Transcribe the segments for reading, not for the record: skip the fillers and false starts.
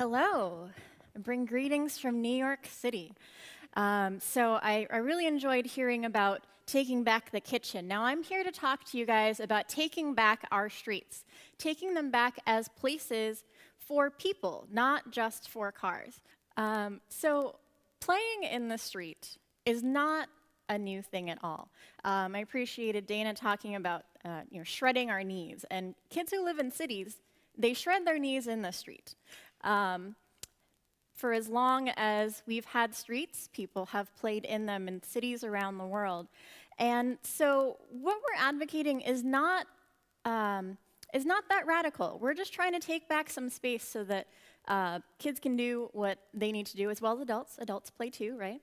Hello. I bring greetings from New York City. I really enjoyed hearing about taking back the kitchen. Now I'm here to talk to you guys about taking back our streets, taking them back as places for people, not just for cars. Playing in the street is not a new thing at all. I appreciated Dana talking about shredding our knees. And kids who live in cities, they shred their knees in the street. For as long as we've had streets, people have played in them in cities around the world. And so what we're advocating is not that radical. We're just trying to take back some space so that kids can do what they need to do, as well as adults. Adults play too, right?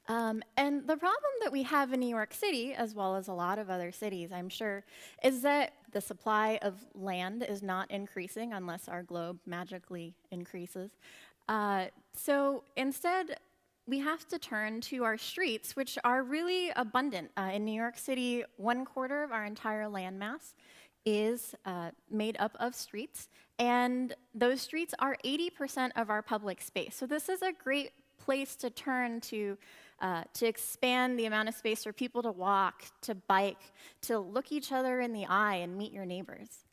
And the problem that we have in New York City, as well as a lot of other cities, I'm sure, is that the supply of land is not increasing unless our globe magically increases. So instead, we have to turn to our streets, which are really abundant. In New York City, 1/4 of our entire landmass is made up of streets, and those streets are 80% of our public space. So this is a great place to turn to expand the amount of space for people to walk, to bike, to look each other in the eye and meet your neighbors.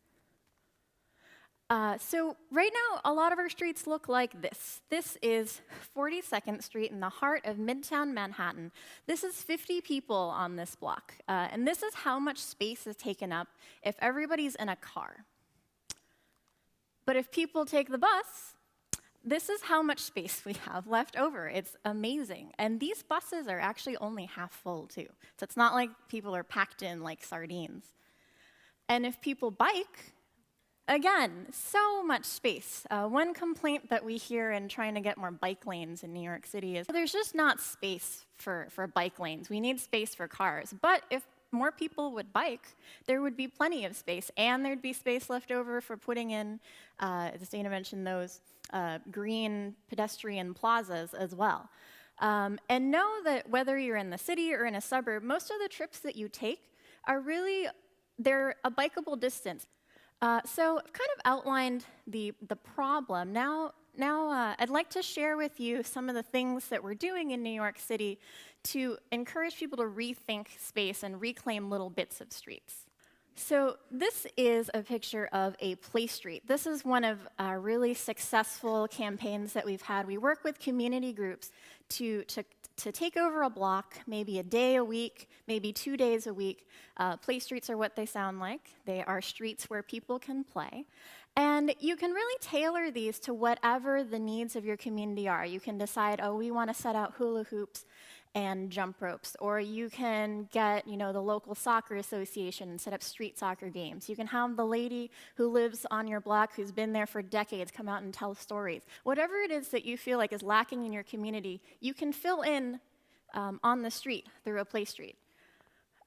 So right now, a lot of our streets look like this. This is 42nd Street in the heart of Midtown Manhattan. This is 50 people on this block. And this is how much space is taken up if everybody's in a car. But if people take the bus, this is how much space we have left over. It's amazing. And these buses are actually only half full, too. So it's not like people are packed in like sardines. And if people bike, again, so much space. One complaint that we hear in trying to get more bike lanes in New York City is there's just not space for bike lanes. We need space for cars. But if more people would bike, there would be plenty of space, and there'd be space left over for putting in, as Dana mentioned, those green pedestrian plazas as well. And know that whether you're in the city or in a suburb, most of the trips that you take are really, they're a bikeable distance. So I've kind of outlined the problem. Now I'd like to share with you some of the things that we're doing in New York City to encourage people to rethink space and reclaim little bits of streets. So this is a picture of a play street. This is one of our really successful campaigns that we've had. We work with community groups to take over a block, maybe a day a week, maybe 2 days a week. Play streets are what they sound like. They are streets where people can play. And you can really tailor these to whatever the needs of your community are. You can decide, oh, we want to set out hula hoops and jump ropes, or you can get, the local soccer association and set up street soccer games. You can have the lady who lives on your block who's been there for decades come out and tell stories. Whatever it is that you feel like is lacking in your community, you can fill in on the street through a play street.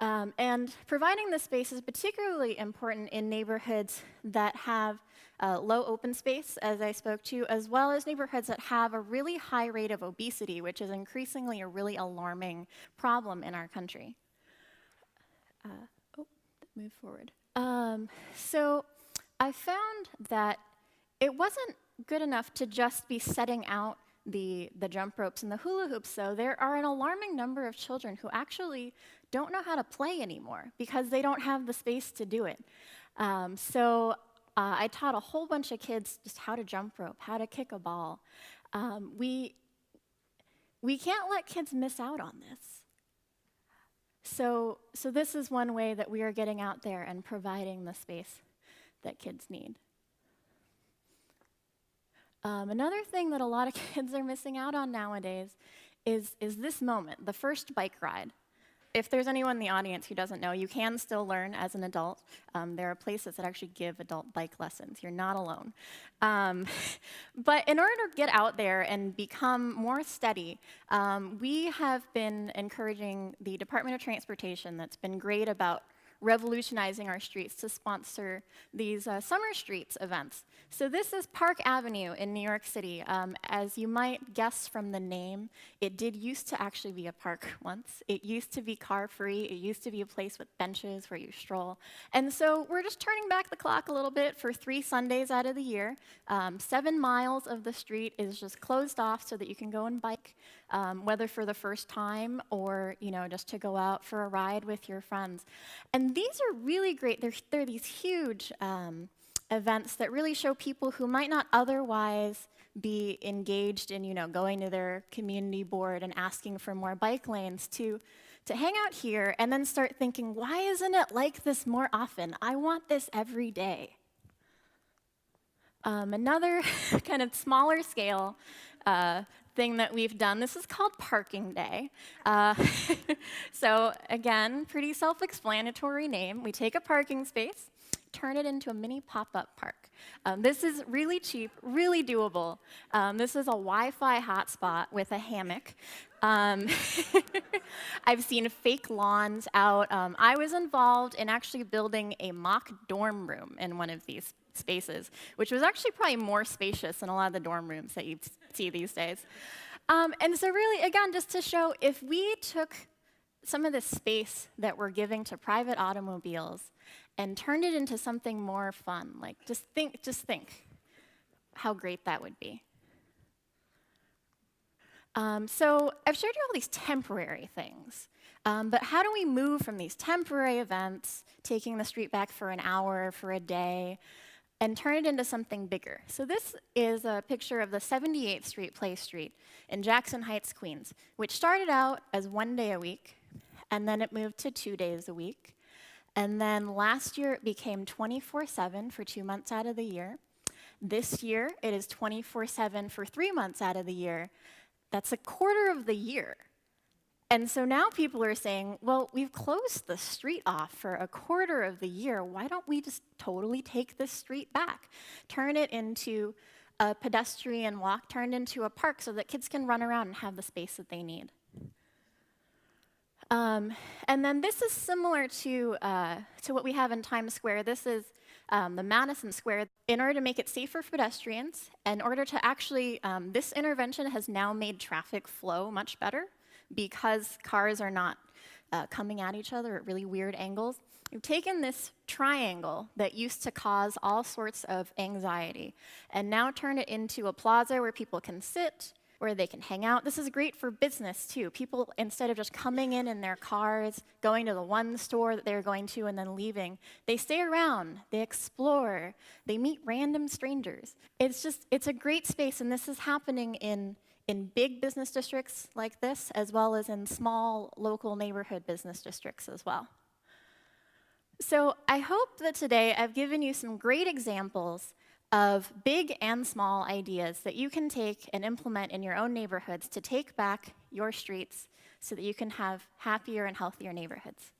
And providing this space is particularly important in neighborhoods that have low open space, as I spoke to, as well as neighborhoods that have a really high rate of obesity, which is increasingly a really alarming problem in our country. Move forward. So I found that it wasn't good enough to just be setting out the jump ropes and the hula hoops, though. There are an alarming number of children who actually don't know how to play anymore because they don't have the space to do it. I taught a whole bunch of kids just how to jump rope, how to kick a ball. We can't let kids miss out on this. So this is one way that we are getting out there and providing the space that kids need. Another thing that a lot of kids are missing out on nowadays is this moment, the first bike ride. If there's anyone in the audience who doesn't know, you can still learn as an adult. There are places that actually give adult bike lessons. You're not alone. But in order to get out there and become more steady, we have been encouraging the Department of Transportation, that's been great about revolutionizing our streets to sponsor these Summer Streets events. So this is Park Avenue in New York City. As you might guess from the name, it did used to actually be a park once. It used to be car-free. It used to be a place with benches where you stroll. And so we're just turning back the clock a little bit for 3 Sundays out of the year. 7 miles of the street is just closed off so that you can go and bike, whether for the first time or just to go out for a ride with your friends. And these are really great. They're these huge events that really show people who might not otherwise be engaged in going to their community board and asking for more bike lanes to hang out here and then start thinking, why isn't it like this more often? I want this every day. Another kind of smaller scale thing that we've done, this is called Parking Day. So again, pretty self-explanatory name. We take a parking space, turn it into a mini pop-up park. This is really cheap, really doable. This is a Wi-Fi hotspot with a hammock. I've seen fake lawns out. I was involved in actually building a mock dorm room in one of these spaces, which was actually probably more spacious than a lot of the dorm rooms that you see these days. And so really, again, just to show, if we took some of the space that we're giving to private automobiles and turned it into something more fun, like just think how great that would be. So I've showed you all these temporary things, but how do we move from these temporary events, taking the street back for an hour, for a day, and turn it into something bigger? So this is a picture of the 78th Street Play Street in Jackson Heights, Queens, which started out as 1 day a week, and then it moved to 2 days a week. And then last year it became 24/7 for 2 months out of the year. This year it is 24/7 for 3 months out of the year. That's a quarter of the year. And so now people are saying, well, we've closed the street off for a quarter of the year. Why don't we just totally take this street back? Turn it into a pedestrian walk, turn it into a park so that kids can run around and have the space that they need. And then this is similar to what we have in Times Square. This is the Madison Square. In order to make it safer for pedestrians, in order to actually, this intervention has now made traffic flow much better because cars are not coming at each other at really weird angles. We've taken this triangle that used to cause all sorts of anxiety and now turned it into a plaza where people can sit, where they can hang out. This is great for business, too. People, instead of just coming in their cars, going to the one store that they're going to and then leaving, they stay around, they explore, they meet random strangers. It's a great space, and this is happening in big business districts like this, as well as in small local neighborhood business districts as well. So I hope that today I've given you some great examples of big and small ideas that you can take and implement in your own neighborhoods to take back your streets so that you can have happier and healthier neighborhoods.